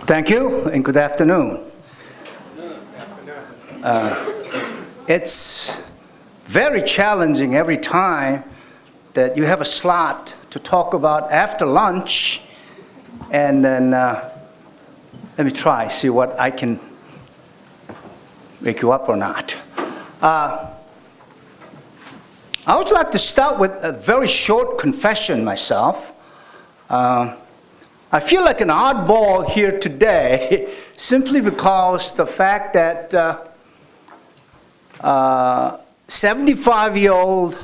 Thank you and good afternoon. It's very challenging every time that you have a slot to talk about after lunch, and then let me try, see what I can wake you up or not. I would like to start with a very short confession myself. I feel like an oddball here today simply because the fact that 75-year-old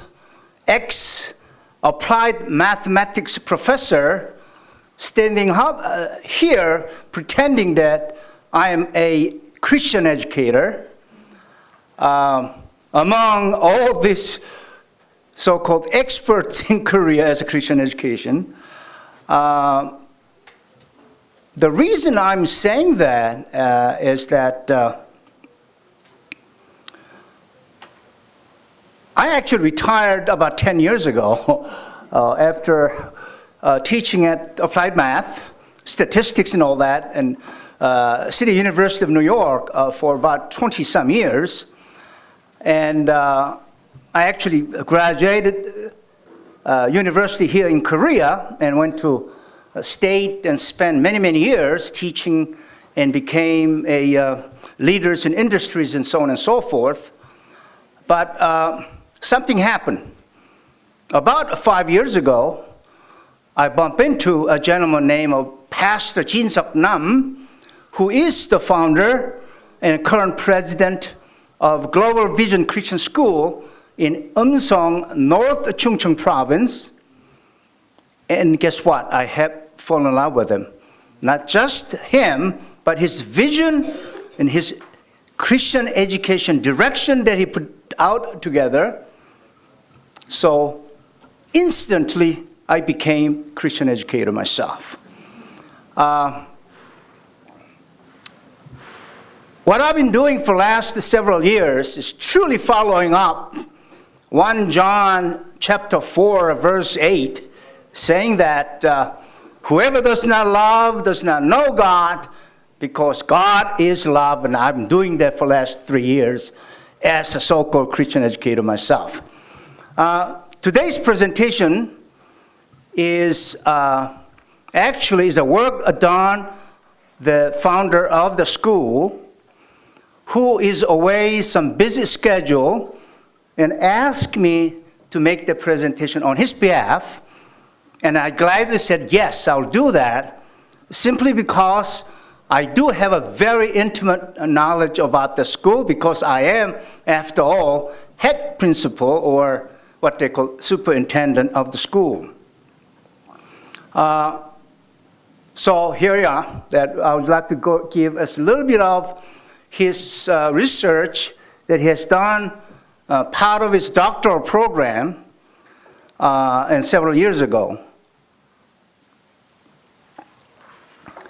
ex-applied mathematics professor standing up here pretending that I am a Christian educator among all these so-called experts in Korea as a Christian education. The reason I'm saying that is that I actually retired about 10 years ago after teaching at applied math, statistics and all that, and City University of New York for about 20-some years. And I actually graduated university here in Korea and went to state and spent many, many years teaching and became a leaders in industries and so on and so forth. But something happened. About 5 years ago, I bumped into a gentleman named Pastor Jin-seok Nam, who is the founder and current president of Global Vision Christian School in Eumseong, North Chungcheong Province. And guess what? I have fallen in love with him. Not just him, but his vision and his Christian education direction that he put out together. So instantly, I became a Christian educator myself. What I've been doing for the last several years is truly following up 1 John chapter 4, verse 8, saying that whoever does not love does not know God, because God is love, and I've been doing that for the last 3 years as a so-called Christian educator myself. Today's presentation is actually a work done the founder of the school, who is away some busy schedule, and asked me to make the presentation on his behalf. And I gladly said, yes, I'll do that, simply because I do have a very intimate knowledge about the school, because I am, after all, head principal, or what they call superintendent of the school. So here we are, that I would like to give us a little bit of his research that he has done, part of his doctoral program, and several years ago.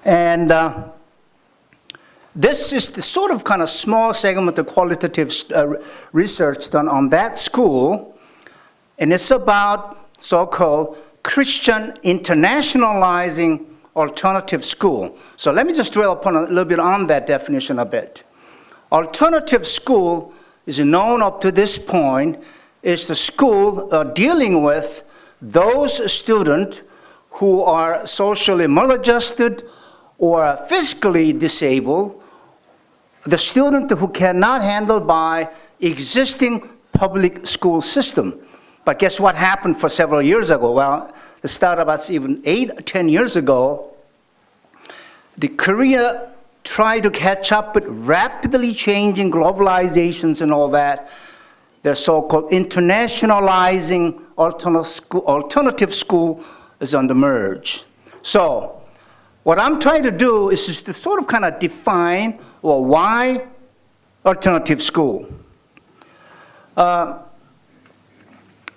And this is the sort of kind of small segment of qualitative research done on that school. And it's about so-called Christian internationalizing alternative school. So let me just dwell upon a little bit on that definition a bit. Alternative school is known up to this point is the school dealing with those students who are socially maladjusted or physically disabled, the student who cannot handle by existing public school system. But guess what happened for several years ago? Well, it started about even 8-10 years ago. The Korea tried to catch up with rapidly changing globalizations and all that. Their so-called internationalizing alternative school is on the merge. So what I'm trying to do is just to sort of kind of define, well, why alternative school?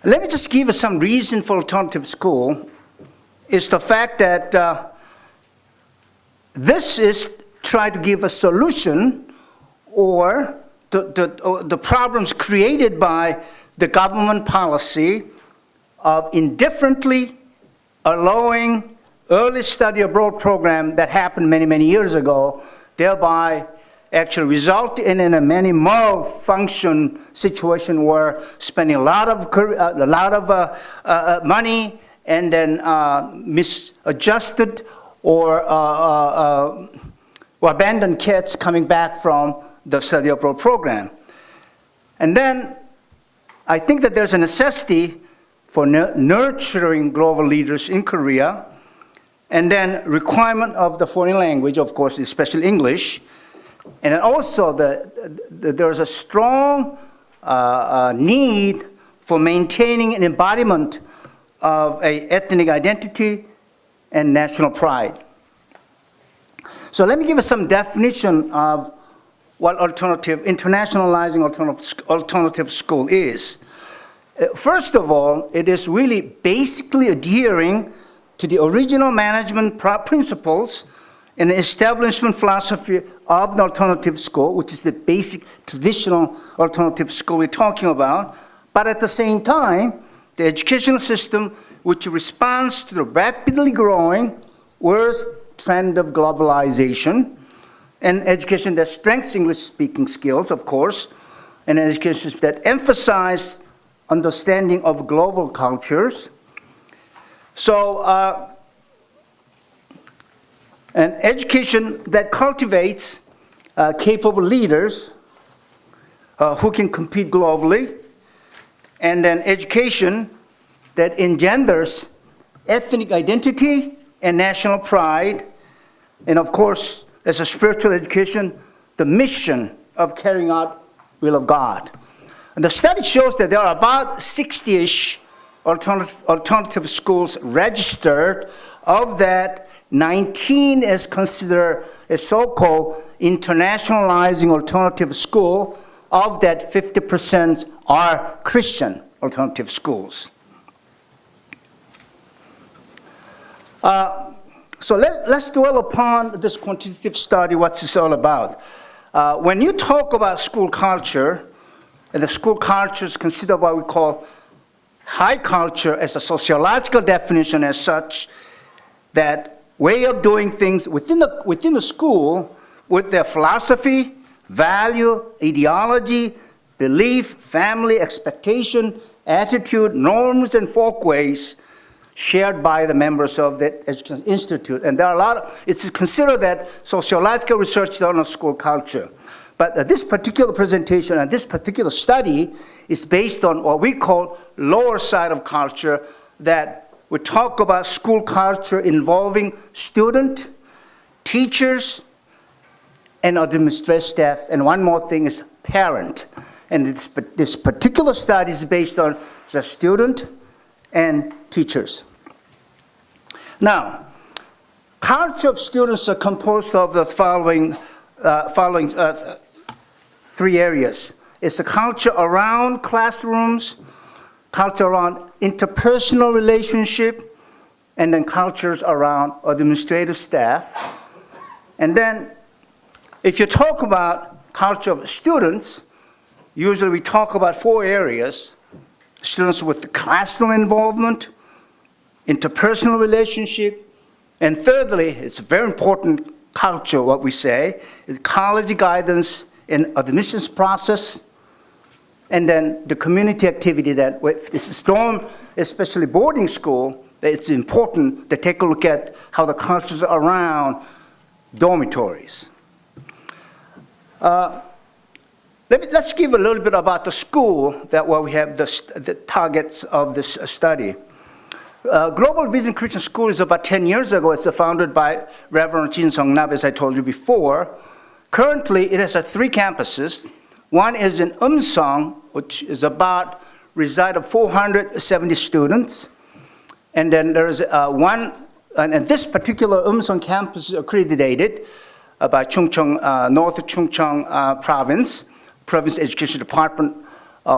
Let me just give you some reason for alternative school. Is the fact that this is try to give a solution or the problems created by the government policy of indifferently allowing early study abroad program that happened many, many years ago, thereby actually resulted in a many malfunction situation where spending a lot of money and then misadjusted or abandoned kids coming back from the study abroad program. And then I think that there's a necessity for nurturing global leaders in Korea, and then requirement of the foreign language, of course, especially English. And then also there's a strong need for maintaining an embodiment of an ethnic identity and national pride. So let me give you some definition of what internationalizing alternative school is. First of all, it is really basically adhering to the original management principles and the establishment philosophy of the alternative school, which is the basic traditional alternative school we're talking about, but at the same time, the educational system which responds to the rapidly growing world trend of globalization, and education that strengthens English-speaking skills, of course, and an education that emphasizes understanding of global cultures. So, an education that cultivates capable leaders who can compete globally, and an education that engenders ethnic identity and national pride, and of course, as a spiritual education, the mission of carrying out the will of God. And the study shows that there are about 60-ish alternative schools registered. Of that, 19 is considered a so-called internationalizing alternative school. Of that, 50% are Christian alternative schools. So let's dwell upon this quantitative study, what it's all about. When you talk about school culture, and the school culture is considered what we call high culture as a sociological definition as such, that way of doing things within the school with their philosophy, value, ideology, belief, family, expectation, attitude, norms, and folkways shared by the members of the Education Institute. And there are a lot of, it's considered that sociological research done on school culture. But this particular presentation and this particular study is based on what we call lower side of culture, that we talk about school culture involving student, teachers, and administrative staff. And one more thing is parent. And this particular study is based on the student and teachers. Now, culture of students are composed of the following three areas. It's a culture around classrooms, culture around interpersonal relationship, and then cultures around administrative staff. And then, if you talk about culture of students, usually we talk about four areas: students with the classroom involvement, interpersonal relationship, and thirdly, it's a very important culture, what we say, is college guidance and admissions process, and then the community activity that with this storm, especially boarding school, that it's important to take a look at how the cultures around dormitories. Let's give a little bit about the school that where we have the targets of this study. Global Vision Christian School is about 10 years ago. It's founded by Reverend Seung, as I told you before. Currently, it has 3 campuses. One is in Seung, which is about reside of 470 students. And then there's one, and this particular Seung campus is accredited by Chungcheong, North Chungcheong Province Education Department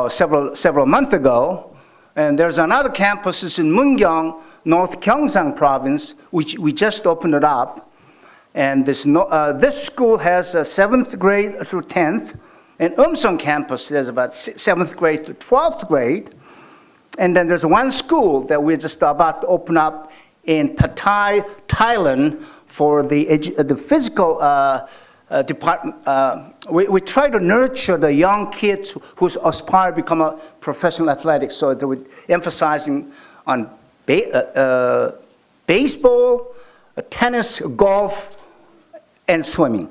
several months ago. And there's another campus in Mungyang, North Gyeongsang Province, which we just opened it up. And this school has 7th grade through 10th. And Seung campus, there's about 7th grade to 12th grade. And then there's one school that we're just about to open up in Pattaya, Thailand, for the physical department. We try to nurture the young kids who aspire to become a professional athletics. So they would emphasizing on baseball, tennis, golf, and swimming.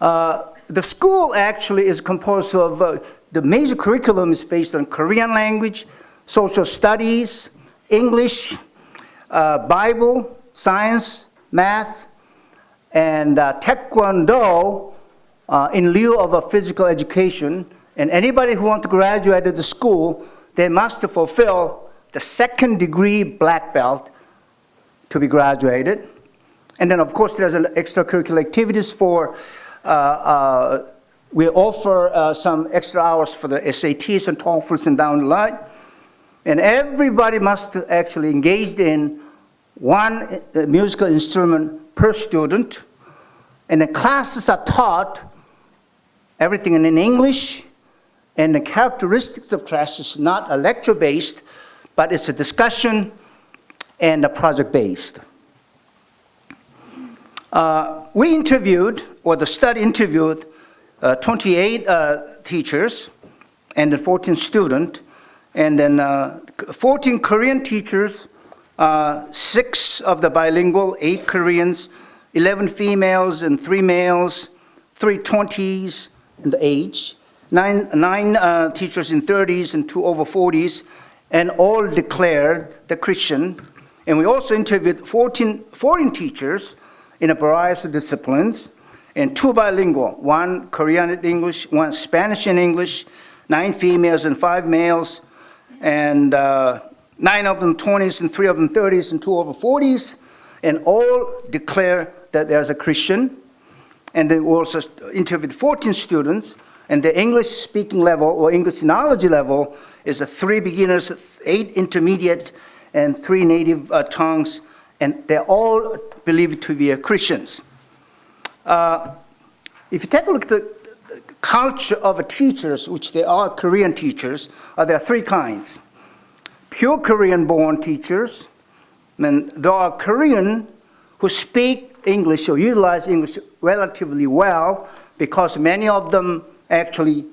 The school actually is composed of, the major curriculum is based on Korean language, social studies, English, Bible, science, math, and Taekwondo in lieu of a physical education. And anybody who wants to graduate at the school, they must fulfill the second degree black belt to be graduated. And then, of course, there's an extracurricular activities for, we offer some extra hours for the SATs and TOEFLs and down the line. And everybody must actually engage in one musical instrument per student. And the classes are taught everything in English. And the characteristics of class is not a lecture-based, but it's a discussion and a project-based. We interviewed, or the study interviewed, 28 teachers and then 14 students, and then 14 Korean teachers, 6 of the bilingual, 8 Koreans, 11 females and 3 males, 3 20s in the age, 9 teachers in 30s and 2 over 40s, and all declared the Christian. And we also interviewed 14 foreign teachers in a variety of disciplines, and 2 bilingual, 1 Korean and English, 1 Spanish and English, 9 females and 5 males, and 9 of them 20s and 3 of them 30s and 2 over 40s, and all declare that there's a Christian. And then we also interviewed 14 students, and the English speaking level or English knowledge level is a 3 beginners, 8 intermediate, and 3 native tongues, and they're all believed to be Christians. If you take a look at the culture of teachers, which they are Korean teachers, there are 3 kinds. Pure Korean-born teachers, and there are Korean who speak English or utilize English relatively well because many of them actually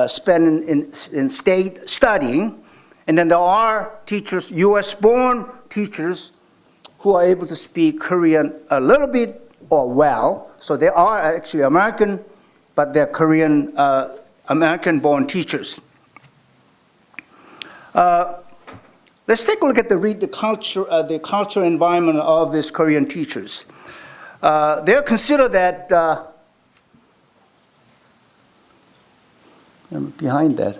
spend in state studying. And then there are teachers, US-born teachers, who are able to speak Korean a little bit or well. So they are actually American, but they're Korean, American-born teachers. Let's take a look at the cultural environment of these Korean teachers. They're considered that, behind that,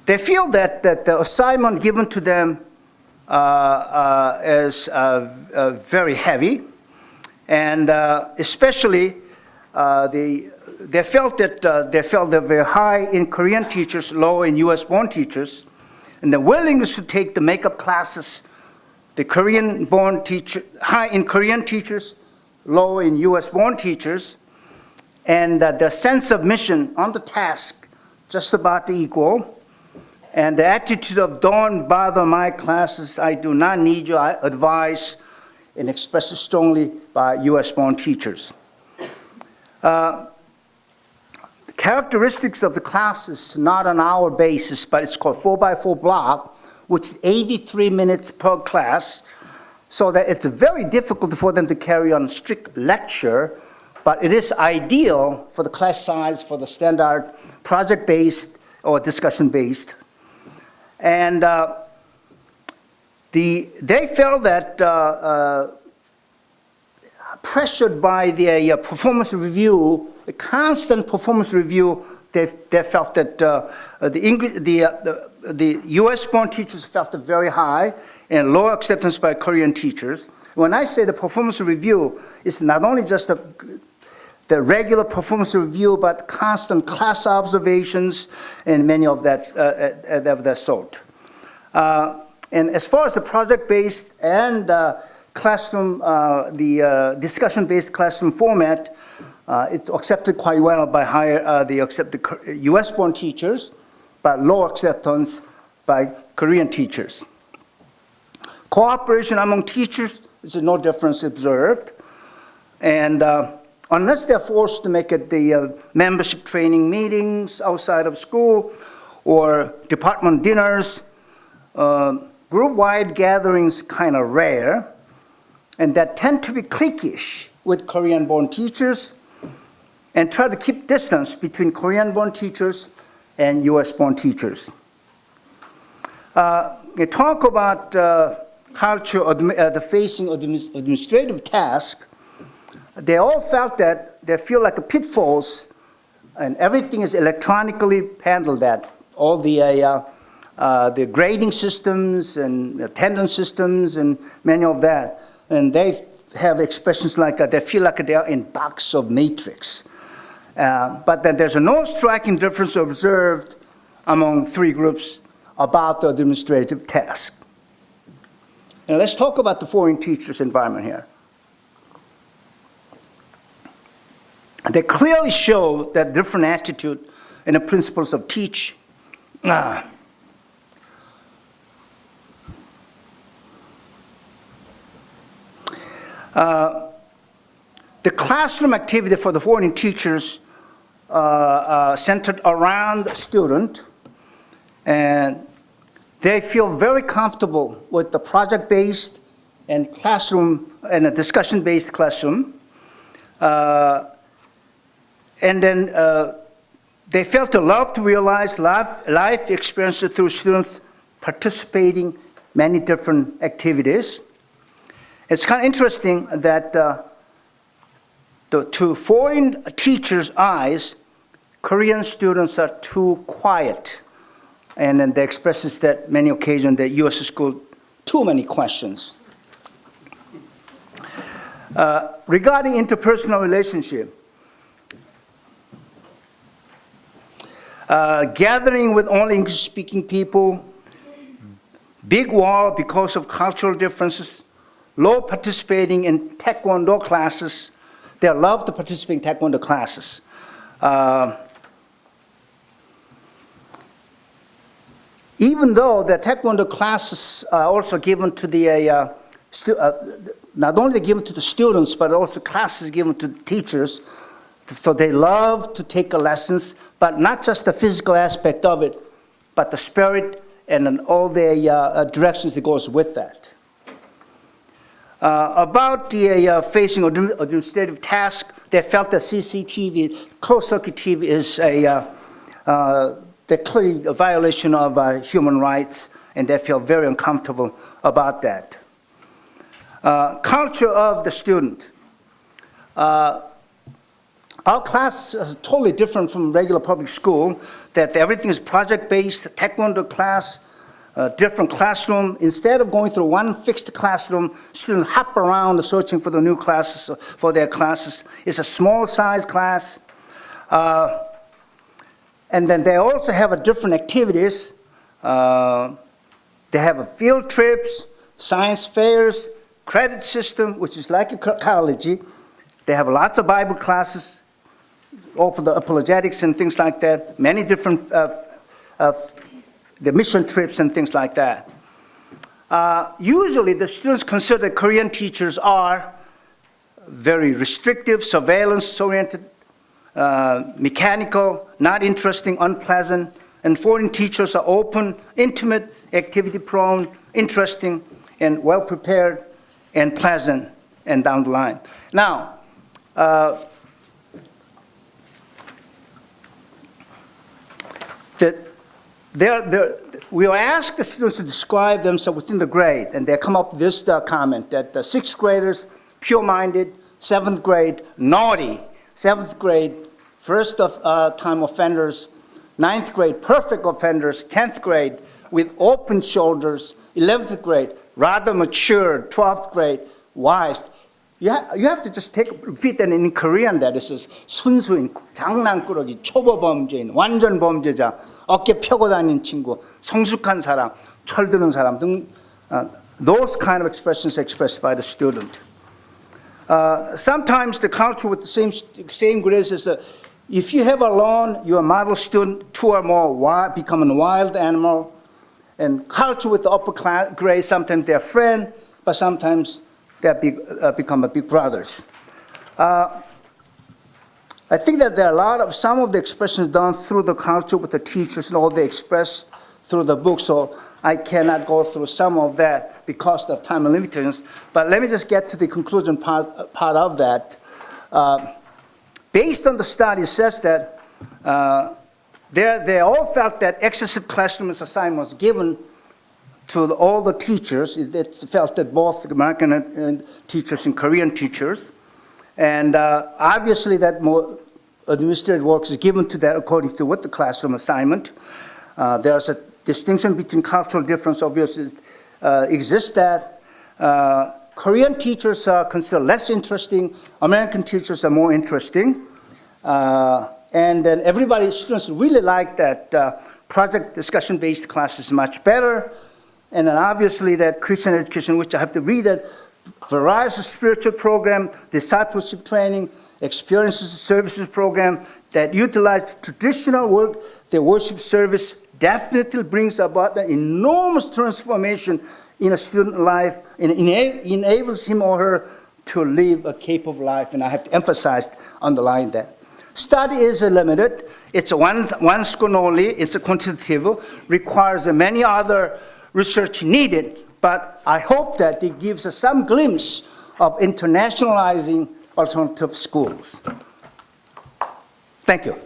they feel that the assignment given to them is very heavy, and especially they felt they're very high in Korean teachers, low in US-born teachers, and the willingness to take the makeup classes, the Korean-born teacher, high in Korean teachers, low in US-born teachers, and their sense of mission on the task just about equal. And the attitude of don't bother my classes, I do not need your advice, and expressed strongly by US-born teachers. The characteristics of the class is not on our basis, but it's called 4x4 block, which is 83 minutes per class, so that it's very difficult for them to carry on a strict lecture, but it is ideal for the class size, for the standard project-based or discussion-based. And they felt that pressured by the performance review, the constant performance review, they felt that the US-born teachers felt it very high and low acceptance by Korean teachers. When I say the performance review, it's not only just the regular performance review, but constant class observations and many of that sort. And as far as the project-based and classroom, the discussion-based classroom format, it's accepted quite well by the US-born teachers, but low acceptance by Korean teachers. Cooperation among teachers is no difference observed. And unless they're forced to make it the membership training meetings outside of school or department dinners, group-wide gatherings kind of rare, and that tend to be cliquish with Korean-born teachers and try to keep distance between Korean-born teachers and US-born teachers. We talk about culture, the facing administrative task. They all felt that they feel like a pitfalls, and everything is electronically handled. That all the grading systems and attendance systems and many of that, and they have expressions like they feel like they are in box of matrix. But then there's no striking difference observed among three groups about the administrative task. Now let's talk about the foreign teachers environment here. They clearly show that different attitude and the principles of teaching. The classroom activity for the foreign teachers centered around the student, and they feel very comfortable with the project-based and classroom and a discussion-based classroom. And then they felt the love to realize life experiences through students participating many different activities. It's kind of interesting that to foreign teachers' eyes, Korean students are too quiet. And then they expresses that many occasions that U.S. school, too many questions. Regarding interpersonal relationship, gathering with only English-speaking people, big wall because of cultural differences, low participating in Taekwondo classes. They love to participate in Taekwondo classes. Even though the Taekwondo classes are also given to the, not only given to the students, but also classes given to the teachers. So they love to take lessons, but not just the physical aspect of it, but the spirit and all the directions that goes with that. About the facing administrative task, they felt that CCTV, closed-circuit TV, is clearly a violation of human rights, and they feel very uncomfortable about that. Culture of the student. Our class is totally different from regular public school, that everything is project-based, Taekwondo class, different classroom. Instead of going through one fixed classroom, students hop around searching for the new classes, for their classes. It's a small size class. And then they also have different activities. They have field trips, science fairs, credit system, which is like a college. They have lots of Bible classes, open the apologetics and things like that, many different the mission trips and things like that. Usually the students consider Korean teachers are very restrictive, surveillance-oriented, mechanical, not interesting, unpleasant, and foreign teachers are open, intimate, activity-prone, interesting, and well-prepared, and pleasant, and down the line. Now, we asked the students to describe themselves within the grade, and they come up with this comment, that the sixth graders, pure-minded, seventh grade, naughty, seventh grade, first-time offenders, ninth grade, perfect offenders, 10th grade, with open shoulders, 11th grade, rather mature, 12th grade, wise. You have to just repeat that in Korean. That is 순수인, 장난꾸러기, 초보 범죄인, 완전 범죄자, 어깨 펴고 다니는 친구, 성숙한 사람, 철드는 사람 등 those kind of expressions expressed by the student. Sometimes the culture with the same grades is if you have alone your model student, two or more become a wild animal, And culture with the upper class grade, sometimes they're friends, but sometimes they become big brothers. I think that there are some of the expressions done through the culture with the teachers and all they expressed through the book, so I cannot go through some of that because of time limitations. But let me just get to the conclusion part of that. Based on the study, it says that they all felt that excessive classroom assignments given to all the teachers. It's felt that both American teachers and Korean teachers. And obviously that more administrative work is given to that according to what the classroom assignment. There's a distinction between cultural difference obviously exists that Korean teachers are considered less interesting, American teachers are more interesting. And then students really like that project discussion-based class is much better. And then obviously that Christian education, which I have to read it, various spiritual program, discipleship training, experiences services program that utilize traditional work, the worship service definitely brings about an enormous transformation in a student life and enables him or her to live a capable life. And I have to emphasize, underline that. Study is limited. It's a one school only. It's a quantitative, requires many other research needed. But I hope that it gives us some glimpse of internationalizing alternative schools. Thank you.